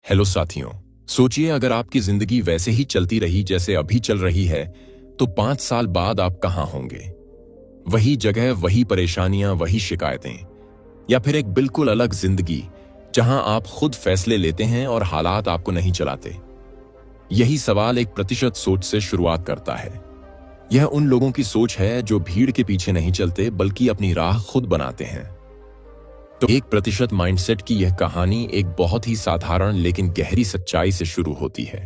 Hello साथियों, सोचिए अगर आपकी जिंदगी वैसे ही चलती रही जैसे अभी चल रही है तो 5 साल बाद आप कहां होंगे? वही जगह, वही परेशानियां, वही शिकायतें, या फिर एक बिल्कुल अलग जिंदगी जहां आप खुद फैसले लेते हैं और हालात आपको नहीं चलाते? यही सवाल एक प्रतिशत सोच से शुरुआत करता है। यह उन लोगों की सोच है जो भीड़ के पीछे नहीं चलते बल्कि अपनी राह खुद बनाते हैं। तो 1% माइंडसेट की यह कहानी एक बहुत ही साधारण लेकिन गहरी सच्चाई से शुरू होती है।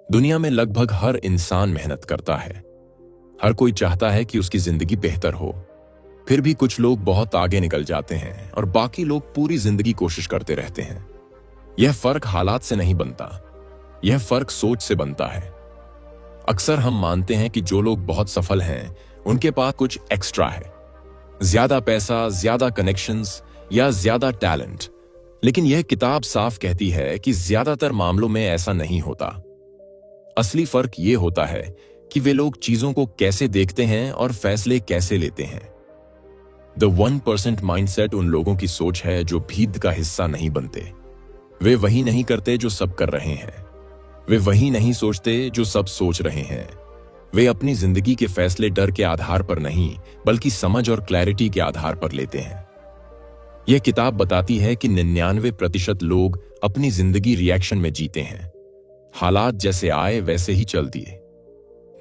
दुनिया में लगभग हर इंसान मेहनत करता है। हर कोई चाहता है कि उसकी जिंदगी बेहतर हो। फिर भी कुछ लोग बहुत आगे निकल जाते हैं और बाकी लोग पूरी जिंदगी कोशिश करते रहते हैं। यह फर्क हालात से नहीं बनता, यह फर्क सोच से बनता है। अक्सर हम मानते हैं कि जो लोग बहुत सफल हैं उनके पास कुछ एक्स्ट्रा है, ज्यादा पैसा, ज्यादा कनेक्शंस या ज्यादा टैलेंट। लेकिन यह किताब साफ कहती है कि ज्यादातर मामलों में ऐसा नहीं होता। असली फर्क यह होता है कि वे लोग चीजों को कैसे देखते हैं और फैसले कैसे लेते हैं। द 1% माइंडसेट उन लोगों की सोच है जो भीड़ का हिस्सा नहीं बनते। वे वही नहीं करते जो सब कर रहे हैं। वे वही नहीं सोचते जो सब सोच रहे हैं। वे अपनी जिंदगी के फैसले डर के आधार पर नहीं बल्कि समझ और क्लैरिटी के आधार पर लेते हैं। यह किताब बताती है कि 99% लोग अपनी जिंदगी रिएक्शन में जीते हैं। हालात जैसे आए वैसे ही चल दिए।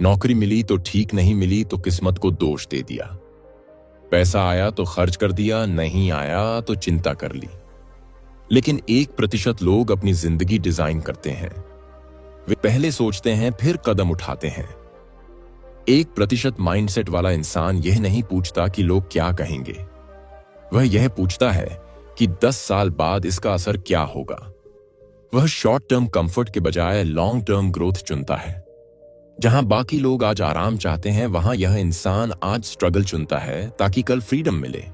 नौकरी मिली तो ठीक, नहीं मिली तो किस्मत को दोष दे दिया। पैसा आया तो खर्च कर दिया, नहीं आया तो चिंता कर ली। लेकिन 1% लोग अपनी जिंदगी डिजाइन करते हैं। वे पहले सोचते हैं फिर कदम उठाते हैं। 1% माइंडसेट वाला इंसान यह नहीं पूछता कि लोग क्या कहेंगे। वह यह पूछता है कि 10 साल बाद इसका असर क्या होगा। वह शॉर्ट टर्म कंफर्ट के बजाय लॉन्ग टर्म ग्रोथ चुनता है। जहां बाकी लोग आज आराम चाहते हैं वहां यह इंसान आज स्ट्रगल चुनता है ताकि कल फ्रीडम मिले।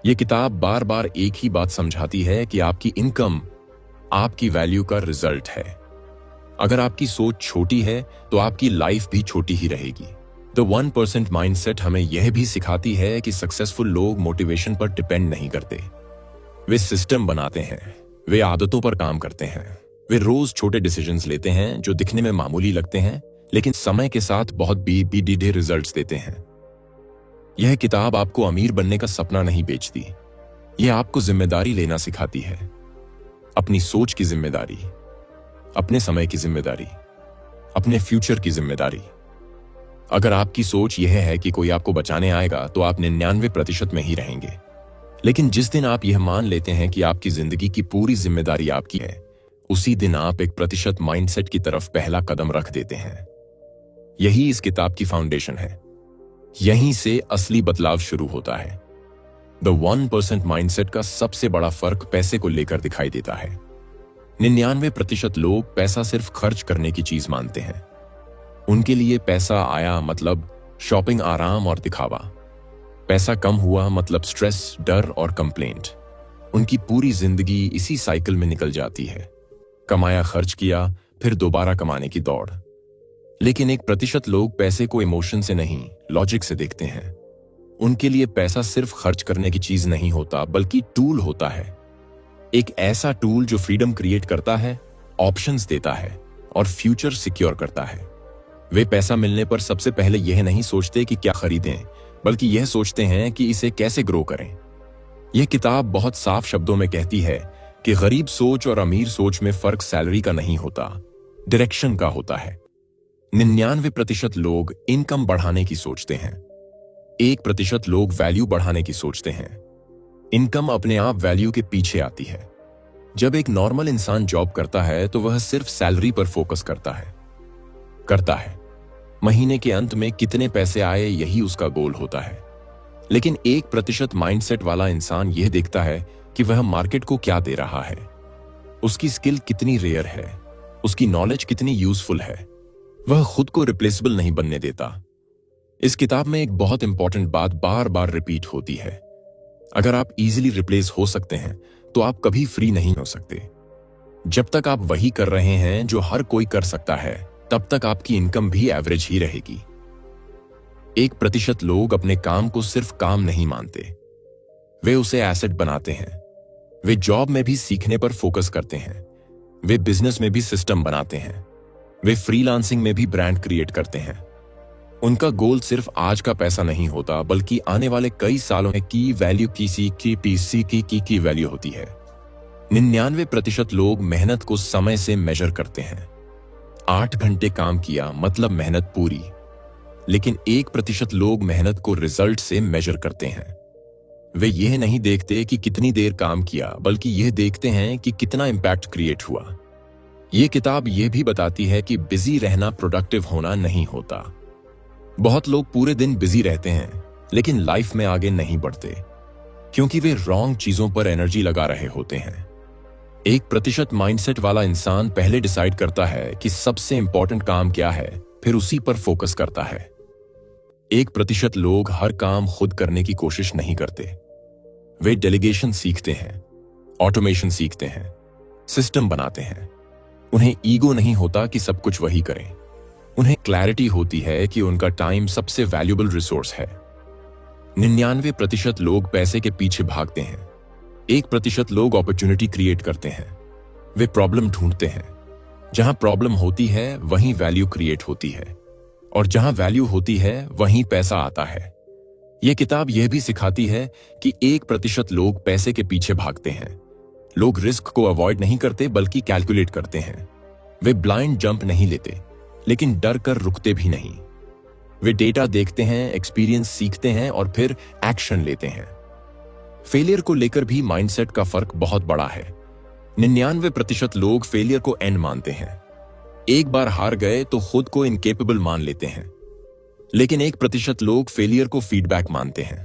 यह किताब बार बार एक ही बात समझाती है कि आपकी इनकम आपकी वैल्यू का रिजल्ट है। अगर आपकी सोच छोटी है तो आपकी लाइफ भी छोटी ही रहेगी। द 1% माइंडसेट हमें यह भी सिखाती है कि सक्सेसफुल लोग मोटिवेशन पर डिपेंड नहीं करते। वे सिस्टम बनाते हैं, वे आदतों पर काम करते हैं, वे रोज छोटे डिसीजंस लेते हैं जो दिखने में मामूली लगते हैं लेकिन समय के साथ बहुत बड़े रिजल्ट्स देते हैं। यह किताब आपको अमीर बनने का सपना नहीं बेचती, यह आपको जिम्मेदारी लेना सिखाती है। अपनी सोच की जिम्मेदारी, अपने समय की जिम्मेदारी, अपने फ्यूचर की जिम्मेदारी। अगर आपकी सोच यह है कि कोई आपको बचाने आएगा तो आप 99% में ही रहेंगे। लेकिन जिस दिन आप यह मान लेते हैं कि आपकी जिंदगी की पूरी जिम्मेदारी आपकी है, उसी दिन आप 1% माइंडसेट की तरफ पहला कदम रख देते हैं। यही इस किताब की फाउंडेशन है। यहीं से असली बदलाव शुरू होता है। द 1% माइंडसेट का सबसे बड़ा फर्क पैसे को लेकर दिखाई देता है। 99% लोग पैसा सिर्फ खर्च करने की चीज मानते हैं। उनके लिए पैसा आया मतलब शॉपिंग, आराम और दिखावा। पैसा कम हुआ मतलब स्ट्रेस, डर और कंप्लेंट। उनकी पूरी जिंदगी इसी साइकिल में निकल जाती है। कमाया, खर्च किया, फिर दोबारा कमाने की दौड़। लेकिन 1% लोग पैसे को इमोशन से नहीं, लॉजिक से देखते हैं। उनके लिए पैसा सिर्फ खर्च करने की चीज नहीं होता बल्कि टूल होता है। एक ऐसा टूल जो फ्रीडम क्रिएट करता है, ऑप्शंस देता है और फ्यूचर सिक्योर करता है। वे पैसा मिलने पर सबसे पहले यह नहीं सोचते कि क्या खरीदें, बल्कि यह सोचते हैं कि इसे कैसे ग्रो करें। यह किताब बहुत साफ शब्दों में कहती है कि गरीब सोच और अमीर सोच में फर्क सैलरी का नहीं होता, डायरेक्शन का होता है। 99% लोग इनकम बढ़ाने की सोचते हैं, 1% लोग वैल्यू बढ़ाने की सोचते हैं। इनकम अपने आप वैल्यू के पीछे आती है। जब एक नॉर्मल इंसान जॉब करता है तो वह सिर्फ सैलरी पर फोकस करता है। महीने के अंत में कितने पैसे आए यही उसका गोल होता है। लेकिन 1% माइंडसेट वाला इंसान यह देखता है कि वह मार्केट को क्या दे रहा है, उसकी स्किल कितनी रेयर है, उसकी नॉलेज कितनी यूजफुल है। वह खुद को रिप्लेसेबल नहीं बनने देता। इस किताब में एक बहुत इंपॉर्टेंट बात बार बार रिपीट होती है। अगर आप इजीली रिप्लेस हो सकते हैं तो आप कभी फ्री नहीं हो सकते। जब तक आप वही कर रहे हैं जो हर कोई कर सकता है, तब तक आपकी इनकम भी एवरेज ही रहेगी। 1% लोग अपने काम को सिर्फ काम नहीं मानते, वे उसे एसेट बनाते हैं। वे जॉब में भी सीखने पर फोकस करते हैं। वे बिजनेस में भी सिस्टम बनाते हैं, वे फ्रीलांसिंग में भी ब्रांड क्रिएट करते हैं। उनका गोल सिर्फ आज का पैसा नहीं होता, बल्कि आने वाले कई सालों में की वैल्यू की वैल्यू होती है। 99% लोग मेहनत को समय से मेजर करते हैं। 8 घंटे काम किया मतलब मेहनत पूरी। लेकिन 1% लोग मेहनत को रिजल्ट से मेजर करते हैं। वे यह नहीं देखते कि कितनी देर काम किया, बल्कि यह देखते हैं कि कितना इंपैक्ट क्रिएट हुआ। यह किताब यह भी बताती है कि बिजी रहना प्रोडक्टिव होना नहीं होता। बहुत लोग पूरे दिन बिजी रहते हैं लेकिन लाइफ में आगे नहीं बढ़ते, क्योंकि वे रॉन्ग चीजों पर एनर्जी लगा रहे होते हैं। 1% माइंडसेट वाला इंसान पहले डिसाइड करता है कि सबसे इंपॉर्टेंट काम क्या है, फिर उसी पर फोकस करता है। 1% लोग हर काम खुद करने की कोशिश नहीं करते। वे डेलीगेशन सीखते हैं, ऑटोमेशन सीखते हैं, सिस्टम बनाते हैं। उन्हें ईगो नहीं होता कि सब कुछ वही करें। उन्हें क्लैरिटी होती है कि उनका टाइम सबसे वैल्यूएबल रिसोर्स है। 99% लोग पैसे के पीछे भागते हैं। 1% लोग अपॉर्चुनिटी क्रिएट करते हैं। वे प्रॉब्लम ढूंढते हैं। जहां प्रॉब्लम होती है वहीं वैल्यू क्रिएट होती है, और जहां वैल्यू होती है वहीं पैसा आता है। यह किताब यह भी सिखाती है कि 1% लोग पैसे के पीछे भागते हैं। लोग रिस्क को अवॉइड नहीं करते, बल्कि कैलकुलेट करते हैं। वे ब्लाइंड जंप नहीं लेते, लेकिन डर कर रुकते भी नहीं। वे डेटा देखते हैं, एक्सपीरियंस सीखते हैं और फिर एक्शन लेते हैं। फेलियर को लेकर भी माइंडसेट का फर्क बहुत बड़ा है। 99% लोग फेलियर को एंड मानते हैं। एक बार हार गए तो खुद को इनकेपेबल मान लेते हैं। लेकिन 1% लोग फेलियर को फीडबैक मानते हैं।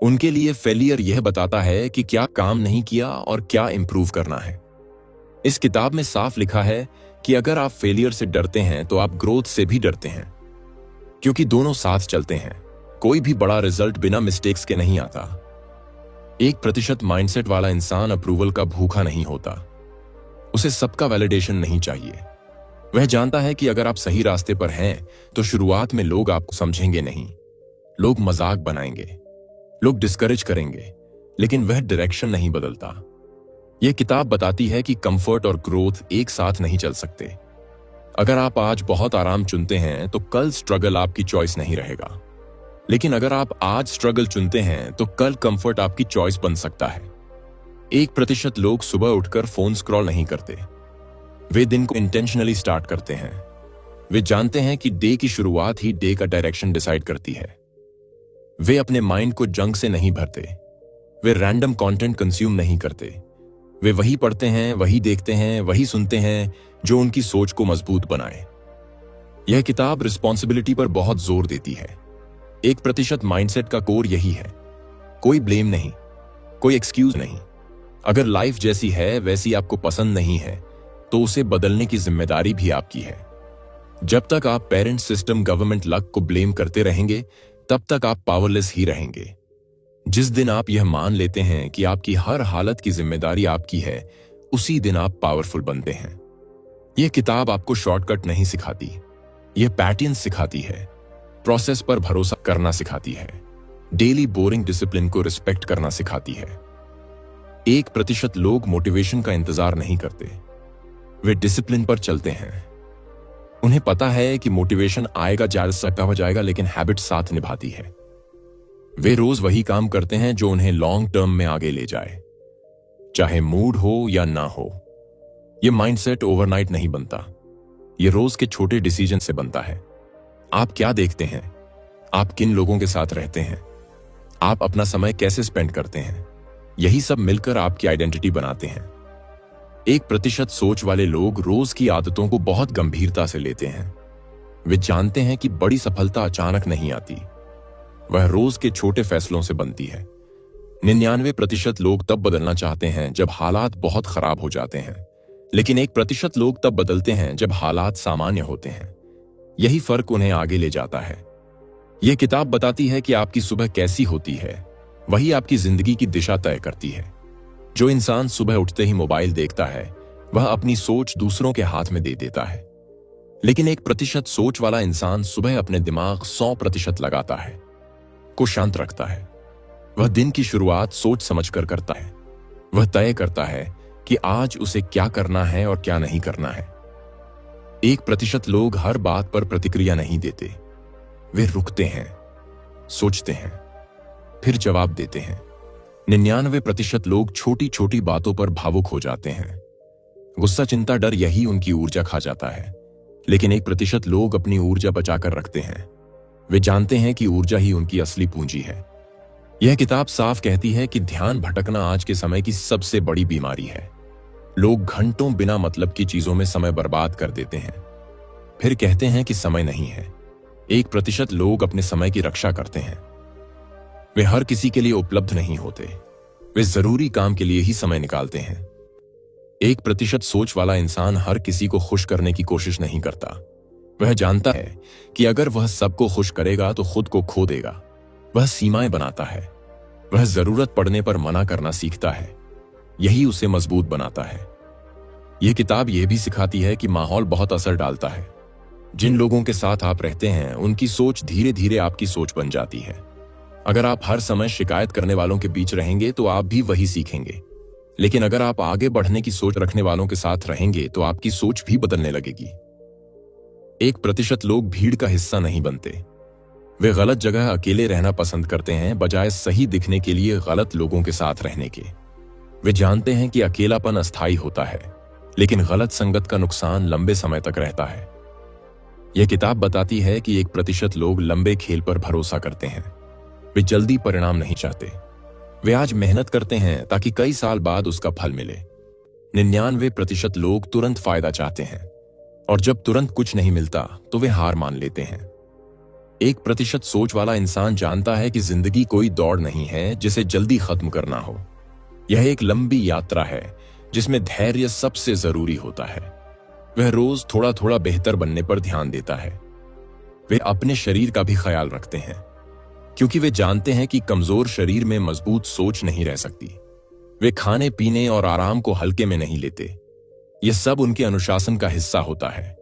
उनके लिए फेलियर यह बताता है कि क्या काम नहीं किया और क्या इंप्रूव करना है। इस किताब में साफ लिखा है कि अगर आप फेलियर से डरते हैं तो आप ग्रोथ से भी डरते हैं, क्योंकि दोनों साथ चलते हैं। कोई भी बड़ा रिजल्ट बिना मिस्टेक्स के नहीं आता। 1% माइंडसेट वाला इंसान अप्रूवल का भूखा नहीं होता। उसे सबका वैलिडेशन नहीं चाहिए। वह जानता है कि अगर आप सही रास्ते पर हैं तो शुरुआत में लोग आपको समझेंगे नहीं। लोग मजाक बनाएंगे, लोग डिस्करेज करेंगे, लेकिन वह डायरेक्शन नहीं बदलता। यह किताब बताती है कि कंफर्ट और ग्रोथ एक साथ नहीं चल सकते। अगर आप आज बहुत आराम चुनते हैं तो कल स्ट्रगल आपकी चॉइस नहीं रहेगा। लेकिन अगर आप आज स्ट्रगल चुनते हैं तो कल कंफर्ट आपकी चॉइस बन सकता है। 1% लोग सुबह उठकर फोन स्क्रॉल नहीं करते। वे दिन को इंटेंशनली स्टार्ट करते हैं। वे जानते हैं कि डे की शुरुआत ही डे का डायरेक्शन डिसाइड करती है। वे अपने माइंड को जंक से नहीं भरते। वे रैंडम कंटेंट कंज्यूम नहीं करते। वे वही पढ़ते हैं, वही देखते हैं, वही सुनते हैं जो उनकी सोच को मजबूत बनाए। यह किताब रिस्पॉन्सिबिलिटी पर बहुत जोर देती है। 1% माइंडसेट का कोर यही है। कोई ब्लेम नहीं, कोई एक्सक्यूज नहीं। अगर लाइफ जैसी है वैसी आपको पसंद नहीं है तो उसे बदलने की जिम्मेदारी भी आपकी है। जब तक आप पेरेंट सिस्टम, गवर्नमेंट, लक को ब्लेम करते रहेंगे तब तक आप पावरलेस ही रहेंगे। जिस दिन आप यह मान लेते हैं कि आपकी हर हालत की जिम्मेदारी आपकी है, उसी दिन आप पावरफुल बनते हैं। यह किताब आपको शॉर्टकट नहीं सिखाती, यह पैटर्न सिखाती है। प्रोसेस पर भरोसा करना सिखाती है। डेली बोरिंग डिसिप्लिन को रिस्पेक्ट करना सिखाती है। 1% लोग मोटिवेशन का इंतजार नहीं करते, वे डिसिप्लिन पर चलते हैं। उन्हें पता है कि मोटिवेशन आएगा, जा सकता हो जाएगा, लेकिन हैबिट साथ निभाती है। वे रोज वही काम करते हैं जो उन्हें लॉन्ग टर्म में आगे ले जाए, चाहे मूड हो या ना हो। यह माइंडसेट ओवरनाइट नहीं बनता, यह रोज के छोटे डिसीजन से बनता है। आप क्या देखते हैं, आप किन लोगों के साथ रहते हैं, आप अपना समय कैसे स्पेंड करते हैं, यही सब मिलकर आपकी आइडेंटिटी बनाते हैं। 1% सोच वाले लोग रोज की आदतों को बहुत गंभीरता से लेते हैं। वे जानते हैं कि बड़ी सफलता अचानक नहीं आती, वह रोज के छोटे फैसलों से बनती है। 99% लोग तब बदलना चाहते हैं जब हालात बहुत खराब हो जाते हैं, लेकिन 1% लोग तब बदलते हैं जब हालात सामान्य होते हैं। यही फर्क उन्हें आगे ले जाता है। यह किताब बताती है कि आपकी सुबह कैसी होती है वही आपकी जिंदगी की दिशा तय करती है। जो इंसान सुबह उठते ही मोबाइल देखता है वह अपनी सोच दूसरों के हाथ में दे देता है, लेकिन 1% सोच वाला इंसान सुबह अपने दिमाग 100% लगाता है, को शांत रखता है। वह दिन की शुरुआत सोच समझकर करता है। वह तय करता है कि आज उसे क्या करना है और क्या नहीं करना है। 1% लोग हर बात पर प्रतिक्रिया नहीं देते, वे रुकते हैं, सोचते हैं, फिर जवाब देते हैं। 99% लोग छोटी छोटी बातों पर भावुक हो जाते हैं। गुस्सा, चिंता, डर यही उनकी ऊर्जा खा जाता है। लेकिन 1% लोग अपनी ऊर्जा बचाकर रखते हैं। वे जानते हैं कि ऊर्जा ही उनकी असली पूंजी है। यह किताब साफ कहती है कि ध्यान भटकना आज के समय की सबसे बड़ी बीमारी है। लोग घंटों बिना मतलब की चीजों में समय बर्बाद कर देते हैं, फिर कहते हैं कि समय नहीं है। 1% लोग अपने समय की रक्षा करते हैं। वे हर किसी के लिए उपलब्ध नहीं होते, वे जरूरी काम के लिए ही समय निकालते हैं। 1% सोच वाला इंसान हर किसी को खुश करने की कोशिश नहीं करता। वह जानता है कि अगर वह सबको खुश करेगा तो खुद को खो देगा। वह सीमाएं बनाता है, वह जरूरत पड़ने पर मना करना सीखता है। यही उसे मजबूत बनाता है। यह किताब यह भी सिखाती है कि माहौल बहुत असर डालता है। जिन लोगों के साथ आप रहते हैं उनकी सोच धीरे धीरे आपकी सोच बन जाती है। अगर आप हर समय शिकायत करने वालों के बीच रहेंगे तो आप भी वही सीखेंगे। लेकिन अगर आप आगे बढ़ने की सोच रखने वालों के साथ रहेंगे तो आपकी सोच भी बदलने लगेगी। 1% लोग भीड़ का हिस्सा नहीं बनते। वे गलत जगह अकेले रहना पसंद करते हैं बजाय सही दिखने के लिए गलत लोगों के साथ रहने के। वे जानते हैं कि अकेलापन अस्थायी होता है, लेकिन गलत संगत का नुकसान लंबे समय तक रहता है। यह किताब बताती है कि 1% लोग लंबे खेल पर भरोसा करते हैं। वे जल्दी परिणाम नहीं चाहते। वे आज मेहनत करते हैं ताकि कई साल बाद उसका फल मिले। 99% लोग तुरंत फायदा चाहते हैं, और जब तुरंत कुछ नहीं मिलता तो वे हार मान लेते हैं। 1% सोच वाला इंसान जानता है कि जिंदगी कोई दौड़ नहीं है जिसे जल्दी खत्म करना हो। यह एक लंबी यात्रा है जिसमें धैर्य सबसे जरूरी होता है। वह रोज थोड़ा थोड़ा बेहतर बनने पर ध्यान देता है। वे अपने शरीर का भी ख्याल रखते हैं, क्योंकि वे जानते हैं कि कमजोर शरीर में मजबूत सोच नहीं रह सकती। वे खाने पीने और आराम को हल्के में नहीं लेते। यह सब उनके अनुशासन का हिस्सा होता है।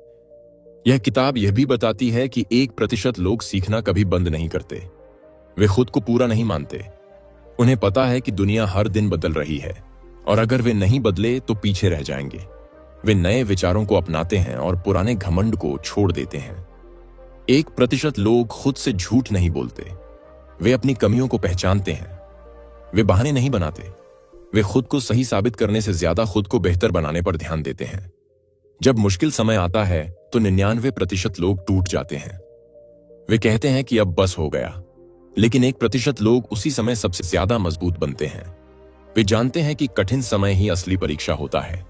यह किताब यह भी बताती है कि 1% लोग सीखना कभी बंद नहीं करते। वे खुद को पूरा नहीं मानते। उन्हें पता है कि दुनिया हर दिन बदल रही है, और अगर वे नहीं बदले तो पीछे रह जाएंगे। वे नए विचारों को अपनाते हैं और पुराने घमंड को छोड़ देते हैं। 1% लोग खुद से झूठ नहीं बोलते। वे अपनी कमियों को पहचानते हैं। वे बहाने नहीं बनाते। वे खुद को सही साबित करने से ज्यादा खुद को बेहतर बनाने पर ध्यान देते हैं। जब मुश्किल समय आता है तो 99% लोग टूट जाते हैं। वे कहते हैं कि अब बस हो गया। लेकिन 1% लोग उसी समय सबसे ज्यादा मजबूत बनते हैं। वे जानते हैं कि कठिन समय ही असली परीक्षा होता है।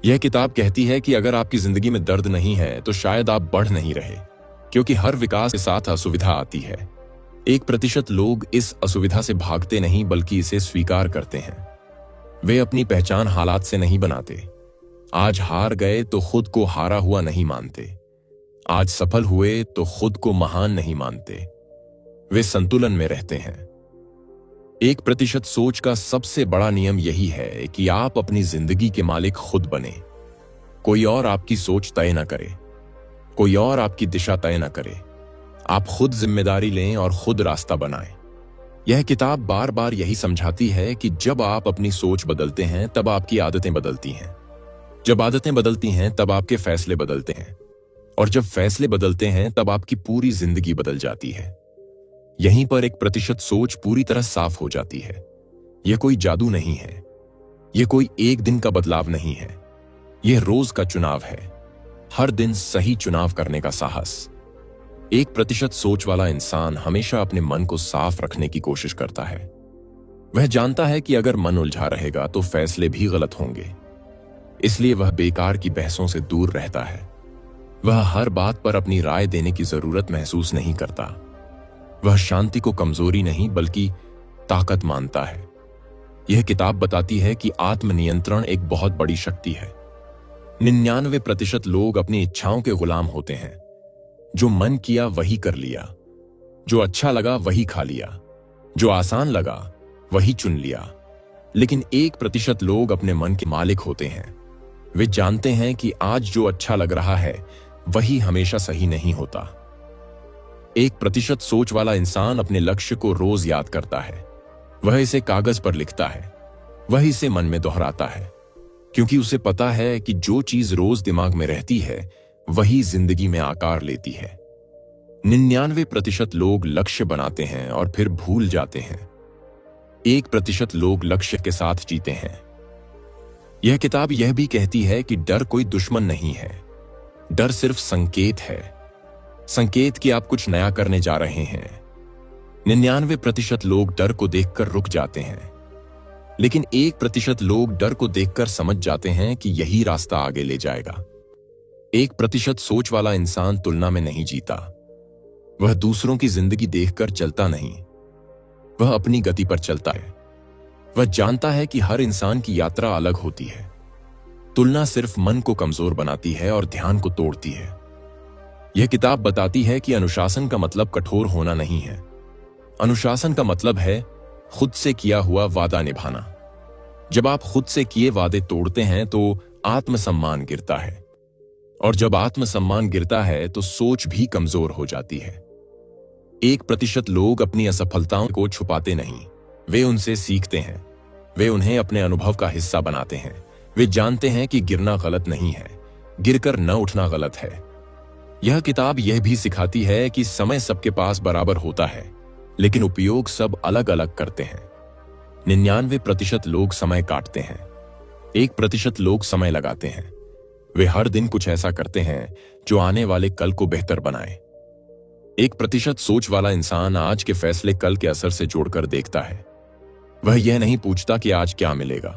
यह किताब कहती है कि अगर आपकी जिंदगी में दर्द नहीं है तो शायद आप बढ़ नहीं रहे, क्योंकि हर विकास के साथ असुविधा आती है। 1% लोग इस असुविधा से भागते नहीं बल्कि इसे स्वीकार करते हैं। वे अपनी पहचान हालात से नहीं बनाते। आज हार गए तो खुद को हारा हुआ नहीं मानते। आज सफल हुए तो खुद को महान नहीं मानते। वे संतुलन में रहते हैं। 1% सोच का सबसे बड़ा नियम यही है कि आप अपनी जिंदगी के मालिक खुद बने। कोई और आपकी सोच तय न करे, कोई और आपकी दिशा तय न करे। आप खुद जिम्मेदारी लें और खुद रास्ता बनाएं। यह किताब बार बार यही समझाती है कि जब आप अपनी सोच बदलते हैं तब आपकी आदतें बदलती हैं। जब आदतें बदलती हैं तब आपके फैसले बदलते हैं, और जब फैसले बदलते हैं तब आपकी पूरी जिंदगी बदल जाती है। यहीं पर 1% सोच पूरी तरह साफ हो जाती है। यह कोई जादू नहीं है, यह कोई एक दिन का बदलाव नहीं है, यह रोज का चुनाव है। हर दिन सही चुनाव करने का साहस। 1% सोच वाला इंसान हमेशा अपने मन को साफ रखने की कोशिश करता है। वह जानता है कि अगर मन उलझा रहेगा तो फैसले भी गलत होंगे, इसलिए वह बेकार की बहसों से दूर रहता है। वह हर बात पर अपनी राय देने की जरूरत महसूस नहीं करता। वह शांति को कमजोरी नहीं बल्कि ताकत मानता है। यह किताब बताती है कि आत्मनियंत्रण एक बहुत बड़ी शक्ति है। 99% लोग अपनी इच्छाओं के गुलाम होते हैं। जो मन किया वही कर लिया, जो अच्छा लगा वही खा लिया, जो आसान लगा वही चुन लिया। लेकिन 1% लोग अपने मन के मालिक होते हैं। वे जानते हैं कि आज जो अच्छा लग रहा है वही हमेशा सही नहीं होता। 1% सोच वाला इंसान अपने लक्ष्य को रोज याद करता है। वह इसे कागज पर लिखता है, वह इसे मन में दोहराता है। क्योंकि उसे पता है कि जो चीज रोज दिमाग में रहती है वही जिंदगी में आकार लेती है। 99% लोग लक्ष्य बनाते हैं और फिर भूल जाते हैं। 1% लोग लक्ष्य के साथ जीते हैं। यह किताब यह भी कहती है कि डर कोई दुश्मन नहीं है, डर सिर्फ संकेत है, संकेत कि आप कुछ नया करने जा रहे हैं। 99% लोग डर को देखकर रुक जाते हैं, लेकिन 1% लोग डर को देखकर समझ जाते हैं कि यही रास्ता आगे ले जाएगा। 1% सोच वाला इंसान तुलना में नहीं जीता। वह दूसरों की जिंदगी देखकर चलता नहीं, वह अपनी गति पर चलता है। वह जानता है कि हर इंसान की यात्रा अलग होती है। तुलना सिर्फ मन को कमजोर बनाती है और ध्यान को तोड़ती है। यह किताब बताती है कि अनुशासन का मतलब कठोर होना नहीं है। अनुशासन का मतलब है खुद से किया हुआ वादा निभाना। जब आप खुद से किए वादे तोड़ते हैं तो आत्मसम्मान गिरता है, और जब आत्मसम्मान गिरता है तो सोच भी कमजोर हो जाती है। 1% लोग अपनी असफलताओं को छुपाते नहीं, वे उनसे सीखते हैं। वे उन्हें अपने अनुभव का हिस्सा बनाते हैं। वे जानते हैं कि गिरना गलत नहीं है, गिरकर न उठना गलत है। यह किताब यह भी सिखाती है कि समय सबके पास बराबर होता है, लेकिन उपयोग सब अलग अलग करते हैं। 99% लोग समय काटते हैं, 1% लोग समय लगाते हैं। वे हर दिन कुछ ऐसा करते हैं जो आने वाले कल को बेहतर बनाए। 1% सोच वाला इंसान आज के फैसले कल के असर से जोड़कर देखता है। वह यह नहीं पूछता कि आज क्या मिलेगा,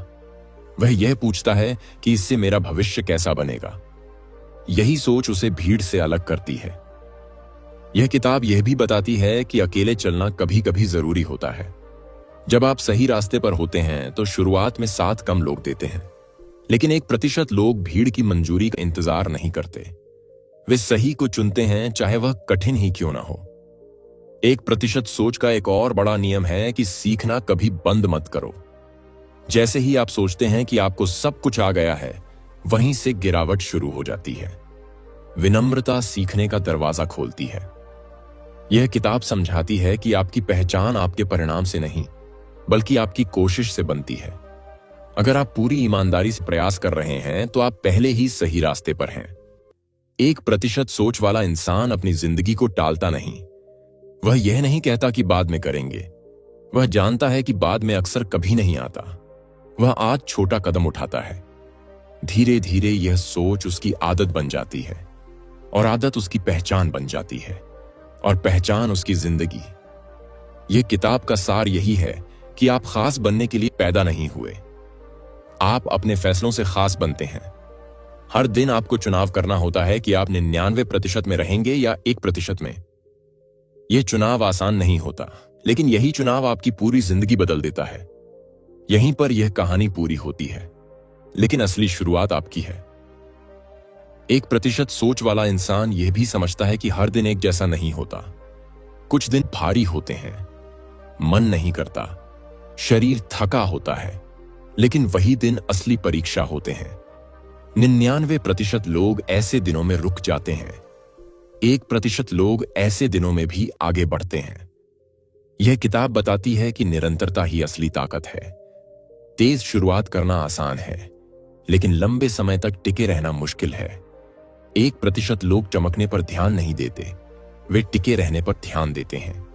वह यह पूछता है कि इससे मेरा भविष्य कैसा बनेगा। यही सोच उसे भीड़ से अलग करती है। यह किताब यह भी बताती है कि अकेले चलना कभी कभी जरूरी होता है। जब आप सही रास्ते पर होते हैं तो शुरुआत में साथ कम लोग देते हैं, लेकिन 1% लोग भीड़ की मंजूरी का इंतजार नहीं करते। वे सही को चुनते हैं, चाहे वह कठिन ही क्यों ना हो। 1% सोच का एक और बड़ा नियम है कि सीखना कभी बंद मत करो। जैसे ही आप सोचते हैं कि आपको सब कुछ आ गया है, वहीं से गिरावट शुरू हो जाती है। विनम्रता सीखने का दरवाजा खोलती है। यह किताब समझाती है कि आपकी पहचान आपके परिणाम से नहीं, बल्कि आपकी कोशिश से बनती है। अगर आप पूरी ईमानदारी से प्रयास कर रहे हैं तो आप पहले ही सही रास्ते पर हैं। 1% सोच वाला इंसान अपनी जिंदगी को टालता नहीं। वह यह नहीं कहता कि बाद में करेंगे। वह जानता है कि बाद में अक्सर कभी नहीं आता। वह आज छोटा कदम उठाता है। धीरे धीरे यह सोच उसकी आदत बन जाती है, और आदत उसकी पहचान बन जाती है, और पहचान उसकी जिंदगी। यह किताब का सार यही है कि आप खास बनने के लिए पैदा नहीं हुए, आप अपने फैसलों से खास बनते हैं। हर दिन आपको चुनाव करना होता है कि आप 99% में रहेंगे या 1% में। यह चुनाव आसान नहीं होता, लेकिन यही चुनाव आपकी पूरी जिंदगी बदल देता है। यहीं पर यह कहानी पूरी होती है, लेकिन असली शुरुआत आपकी है। 1% सोच वाला इंसान यह भी समझता है कि हर दिन एक जैसा नहीं होता। कुछ दिन भारी होते हैं, मन नहीं करता, शरीर थका होता है, लेकिन वही दिन असली परीक्षा होते हैं। 99% लोग ऐसे दिनों में रुक जाते हैं, 1% लोग ऐसे दिनों में भी आगे बढ़ते हैं। यह किताब बताती है कि निरंतरता ही असली ताकत है। तेज शुरुआत करना आसान है, लेकिन लंबे समय तक टिके रहना मुश्किल है। 1% लोग चमकने पर ध्यान नहीं देते, वे टिके रहने पर ध्यान देते हैं।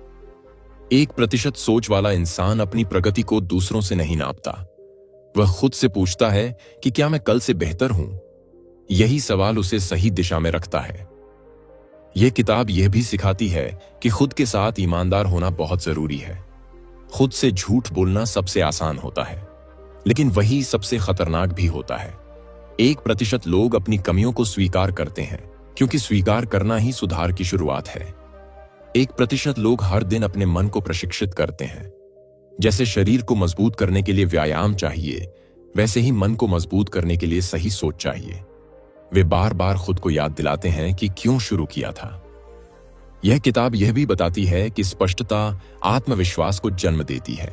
1% सोच वाला इंसान अपनी प्रगति को दूसरों से नहीं नापता। वह खुद से पूछता है कि क्या मैं कल से बेहतर हूं? यही सवाल उसे सही दिशा में रखता है। यह किताब यह भी सिखाती है कि खुद के साथ ईमानदार होना बहुत जरूरी है। खुद से झूठ बोलना सबसे आसान होता है, लेकिन वही सबसे खतरनाक भी होता है। 1% लोग अपनी कमियों को स्वीकार करते हैं, क्योंकि स्वीकार करना ही सुधार की शुरुआत है। 1% लोग हर दिन अपने मन को प्रशिक्षित करते हैं। जैसे शरीर को मजबूत करने के लिए व्यायाम चाहिए, वैसे ही मन को मजबूत करने के लिए सही सोच चाहिए। वे बार बार खुद को याद दिलाते हैं कि क्यों शुरू किया था। यह किताब यह भी बताती है कि स्पष्टता आत्मविश्वास को जन्म देती है।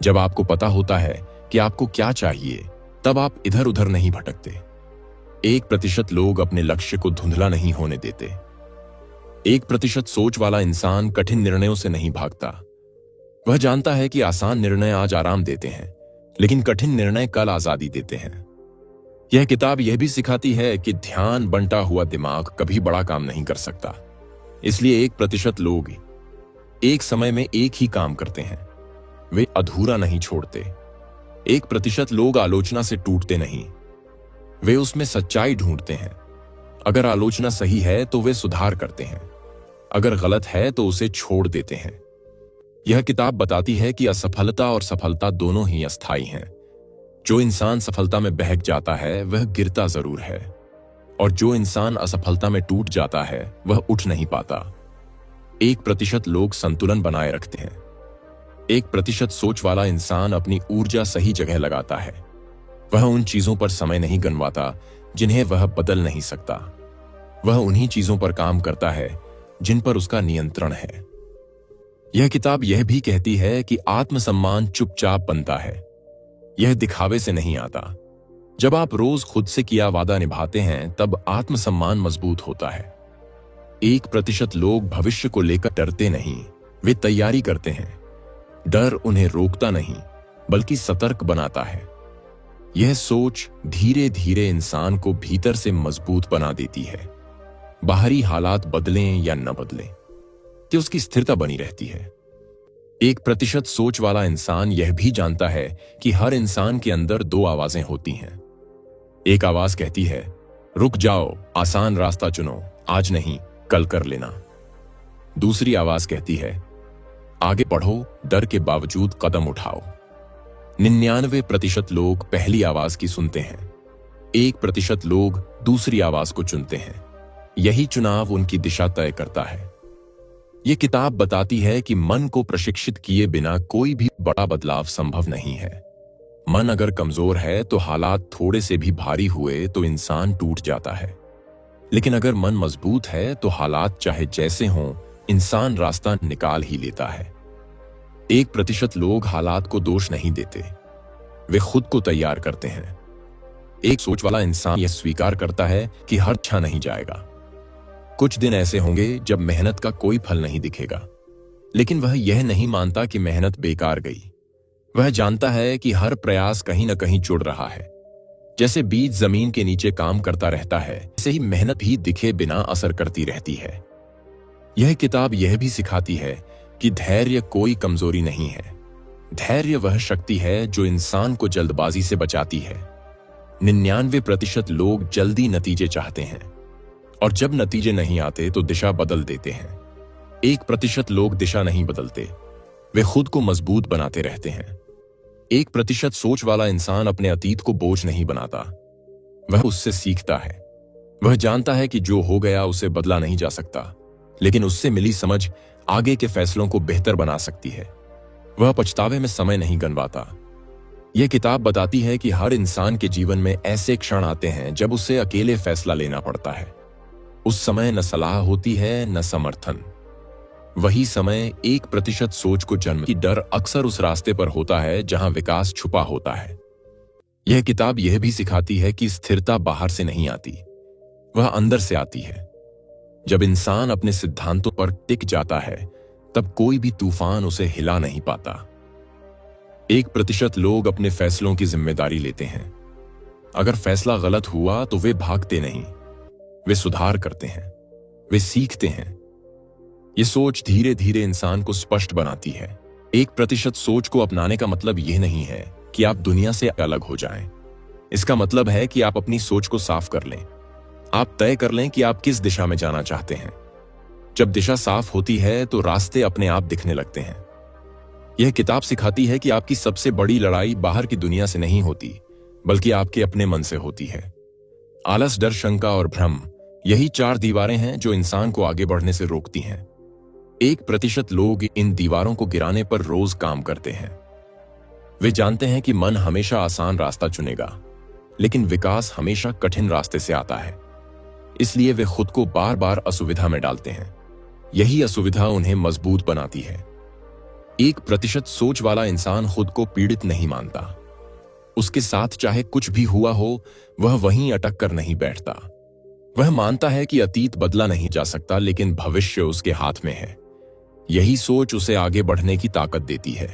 जब आपको पता होता है कि आपको क्या चाहिए, तब आप इधर उधर नहीं भटकते। 1% लोग अपने लक्ष्य को धुंधला नहीं होने देते। 1% सोच वाला इंसान कठिन निर्णयों से नहीं भागता। वह जानता है कि आसान निर्णय आज आराम देते हैं, लेकिन कठिन निर्णय कल आजादी देते हैं। यह किताब यह भी सिखाती है कि ध्यान बंटा हुआ दिमाग कभी बड़ा काम नहीं कर सकता। इसलिए 1% लोग एक समय में एक ही काम करते हैं, वे अधूरा नहीं छोड़ते। 1% लोग आलोचना से टूटते नहीं, वे उसमें सच्चाई ढूंढते हैं। अगर आलोचना सही है तो वे सुधार करते हैं, अगर गलत है तो उसे छोड़ देते हैं। यह किताब बताती है कि असफलता और सफलता दोनों ही अस्थायी हैं। जो इंसान सफलता में बहक जाता है वह गिरता जरूर है, और जो इंसान असफलता में टूट जाता है वह उठ नहीं पाता। 1% लोग संतुलन बनाए रखते हैं। 1% सोच वाला इंसान अपनी ऊर्जा सही जगह लगाता है। वह उन चीजों पर समय नहीं गंवाता जिन्हें वह बदल नहीं सकता। वह उन्हीं चीजों पर काम करता है जिन पर उसका नियंत्रण है। यह किताब यह भी कहती है कि आत्मसम्मान चुपचाप बनता है, यह दिखावे से नहीं आता। जब आप रोज खुद से किया वादा निभाते हैं तब आत्मसम्मान मजबूत होता है। 1% लोग भविष्य को लेकर डरते नहीं, वे तैयारी करते हैं। डर उन्हें रोकता नहीं बल्कि सतर्क बनाता है। यह सोच धीरे धीरे इंसान को भीतर से मजबूत बना देती है। बाहरी हालात बदलें या न बदलें, कि उसकी स्थिरता बनी रहती है। 1% सोच वाला इंसान यह भी जानता है कि हर इंसान के अंदर 2 आवाजें होती हैं। एक आवाज कहती है, रुक जाओ, आसान रास्ता चुनो, आज नहीं कल कर लेना। दूसरी आवाज कहती है, आगे बढ़ो, डर के बावजूद कदम उठाओ। 99% लोग पहली आवाज की सुनते हैं, 1% लोग दूसरी आवाज को चुनते हैं। यही चुनाव उनकी दिशा तय करता है। यह किताब बताती है कि मन को प्रशिक्षित किए बिना कोई भी बड़ा बदलाव संभव नहीं है। मन अगर कमजोर है तो हालात थोड़े से भी भारी हुए तो इंसान टूट जाता है, लेकिन अगर मन मजबूत है तो हालात चाहे जैसे हों, इंसान रास्ता निकाल ही लेता है। 1% लोग हालात को दोष नहीं देते, वे खुद को तैयार करते हैं। एक सोच वाला इंसान यह स्वीकार करता है कि हर अच्छा नहीं जाएगा। कुछ दिन ऐसे होंगे जब मेहनत का कोई फल नहीं दिखेगा, लेकिन वह यह नहीं मानता कि मेहनत बेकार गई। वह जानता है कि हर प्रयास कहीं न कहीं जुड़ रहा है। जैसे बीज जमीन के नीचे काम करता रहता है, ऐसे ही मेहनत भी दिखे बिना असर करती रहती है। यह किताब यह भी सिखाती है कि धैर्य कोई कमजोरी नहीं है। धैर्य वह शक्ति है जो इंसान को जल्दबाजी से बचाती है। 99% लोग जल्दी नतीजे चाहते हैं, और जब नतीजे नहीं आते तो दिशा बदल देते हैं। 1% लोग दिशा नहीं बदलते, वे खुद को मजबूत बनाते रहते हैं। 1% सोच वाला इंसान अपने अतीत को बोझ नहीं बनाता, वह उससे सीखता है। वह जानता है कि जो हो गया उसे बदला नहीं जा सकता, लेकिन उससे मिली समझ आगे के फैसलों को बेहतर बना सकती है। वह पछतावे में समय नहीं गंवाता। यह किताब बताती है कि हर इंसान के जीवन में ऐसे क्षण आते हैं जब उसे अकेले फैसला लेना पड़ता है। उस समय न सलाह होती है न समर्थन। वही समय 1% सोच को जन्म की डर अक्सर उस रास्ते पर होता है जहां विकास छुपा होता है। यह किताब यह भी सिखाती है कि स्थिरता बाहर से नहीं आती, वह अंदर से आती है। जब इंसान अपने सिद्धांतों पर टिक जाता है तब कोई भी तूफान उसे हिला नहीं पाता। 1% लोग अपने फैसलों की जिम्मेदारी लेते हैं। अगर फैसला गलत हुआ तो वे भागते नहीं, वे सुधार करते हैं, वे सीखते हैं। ये सोच धीरे धीरे इंसान को स्पष्ट बनाती है। 1% सोच को अपनाने का मतलब यह नहीं है कि आप दुनिया से अलग हो जाएं। इसका मतलब है कि आप अपनी सोच को साफ कर लें। आप तय कर लें कि आप किस दिशा में जाना चाहते हैं। जब दिशा साफ होती है तो रास्ते अपने आप दिखने लगते हैं। यह किताब सिखाती है कि आपकी सबसे बड़ी लड़ाई बाहर की दुनिया से नहीं होती, बल्कि आपके अपने मन से होती है। आलस, डर, शंका और भ्रम, यही 4 दीवारें हैं जो इंसान को आगे बढ़ने से रोकती हैं। 1% लोग इन दीवारों को गिराने पर रोज काम करते हैं। वे जानते हैं कि मन हमेशा आसान रास्ता चुनेगा, लेकिन विकास हमेशा कठिन रास्ते से आता है। इसलिए वे खुद को बार बार असुविधा में डालते हैं। यही असुविधा उन्हें मजबूत बनाती है। 1% सोच वाला इंसान खुद को पीड़ित नहीं मानता। उसके साथ चाहे कुछ भी हुआ हो, वह वहीं अटक कर नहीं बैठता। वह मानता है कि अतीत बदला नहीं जा सकता, लेकिन भविष्य उसके हाथ में है। यही सोच उसे आगे बढ़ने की ताकत देती है।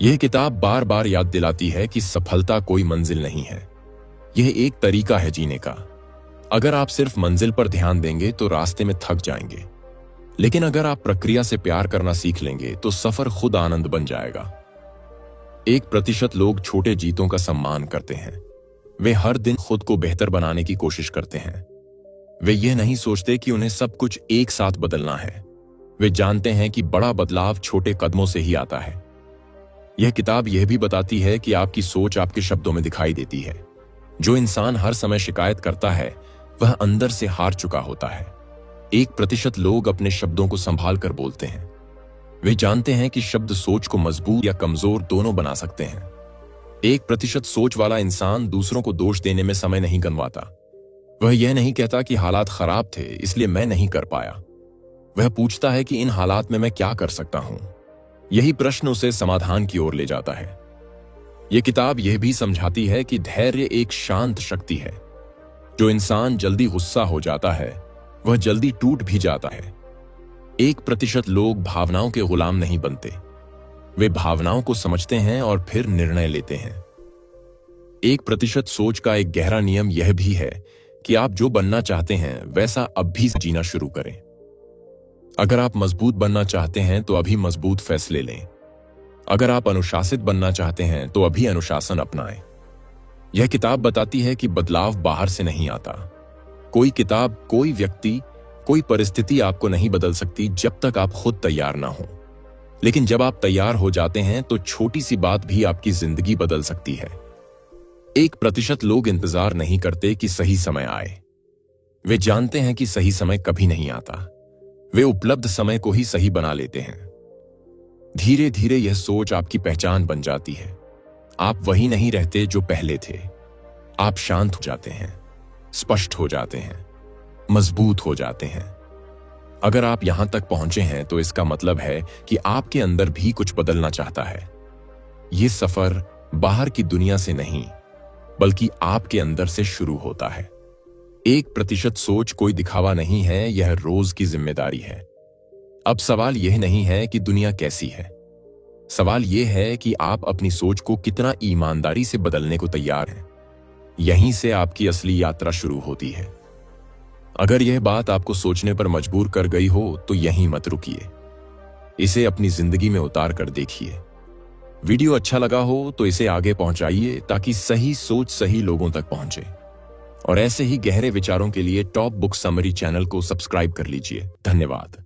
यह किताब बार बार याद दिलाती है कि सफलता कोई मंजिल नहीं है, यह एक तरीका है जीने का। अगर आप सिर्फ मंजिल पर ध्यान देंगे तो रास्ते में थक जाएंगे, लेकिन अगर आप प्रक्रिया से प्यार करना सीख लेंगे तो सफर खुद आनंद बन जाएगा। 1% लोग छोटे जीतों का सम्मान करते हैं। वे हर दिन खुद को बेहतर बनाने की कोशिश करते हैं। वे यह नहीं सोचते कि उन्हें सब कुछ एक साथ बदलना है। वे जानते हैं कि बड़ा बदलाव छोटे कदमों से ही आता है। यह किताब यह भी बताती है कि आपकी सोच आपके शब्दों में दिखाई देती है। जो इंसान हर समय शिकायत करता है वह अंदर से हार चुका होता है। 1% लोग अपने शब्दों को संभाल कर बोलते हैं। वे जानते हैं कि शब्द सोच को मजबूत या कमजोर दोनों बना सकते हैं। 1% सोच वाला इंसान दूसरों को दोष देने में समय नहीं गंवाता। वह यह नहीं कहता कि हालात खराब थे इसलिए मैं नहीं कर पाया। वह पूछता है कि इन हालात में मैं क्या कर सकता हूं। यही प्रश्न उसे समाधान की ओर ले जाता है। यह किताब यह भी समझाती है कि धैर्य एक शांत शक्ति है। जो इंसान जल्दी गुस्सा हो जाता है वह जल्दी टूट भी जाता है। 1% लोग भावनाओं के गुलाम नहीं बनते। वे भावनाओं को समझते हैं और फिर निर्णय लेते हैं। 1% सोच का एक गहरा नियम यह भी है कि आप जो बनना चाहते हैं वैसा अब भी जीना शुरू करें। अगर आप मजबूत बनना चाहते हैं तो अभी मजबूत फैसले लें। अगर आप अनुशासित बनना चाहते हैं तो अभी अनुशासन अपनाएं। यह किताब बताती है कि बदलाव बाहर से नहीं आता। कोई किताब, कोई व्यक्ति, कोई परिस्थिति आपको नहीं बदल सकती जब तक आप खुद तैयार ना हो। लेकिन जब आप तैयार हो जाते हैं तो छोटी सी बात भी आपकी जिंदगी बदल सकती है। 1% लोग इंतजार नहीं करते कि सही समय आए। वे जानते हैं कि सही समय कभी नहीं आता। वे उपलब्ध समय को ही सही बना लेते हैं। धीरे धीरे यह सोच आपकी पहचान बन जाती है। आप वही नहीं रहते जो पहले थे। आप शांत हो जाते हैं, स्पष्ट हो जाते हैं, मजबूत हो जाते हैं। अगर आप यहां तक पहुंचे हैं तो इसका मतलब है कि आपके अंदर भी कुछ बदलना चाहता है। यह सफर बाहर की दुनिया से नहीं बल्कि आपके अंदर से शुरू होता है। 1% सोच कोई दिखावा नहीं है, यह रोज की जिम्मेदारी है। अब सवाल यह नहीं है कि दुनिया कैसी है। सवाल यह है कि आप अपनी सोच को कितना ईमानदारी से बदलने को तैयार हैं। यहीं से आपकी असली यात्रा शुरू होती है। अगर यह बात आपको सोचने पर मजबूर कर गई हो तो यहीं मत रुकिए। इसे अपनी जिंदगी में उतार कर देखिए। वीडियो अच्छा लगा हो तो इसे आगे पहुंचाइए ताकि सही सोच सही लोगों तक पहुंचे। और ऐसे ही गहरे विचारों के लिए टॉप बुक समरी चैनल को सब्सक्राइब कर लीजिए। धन्यवाद।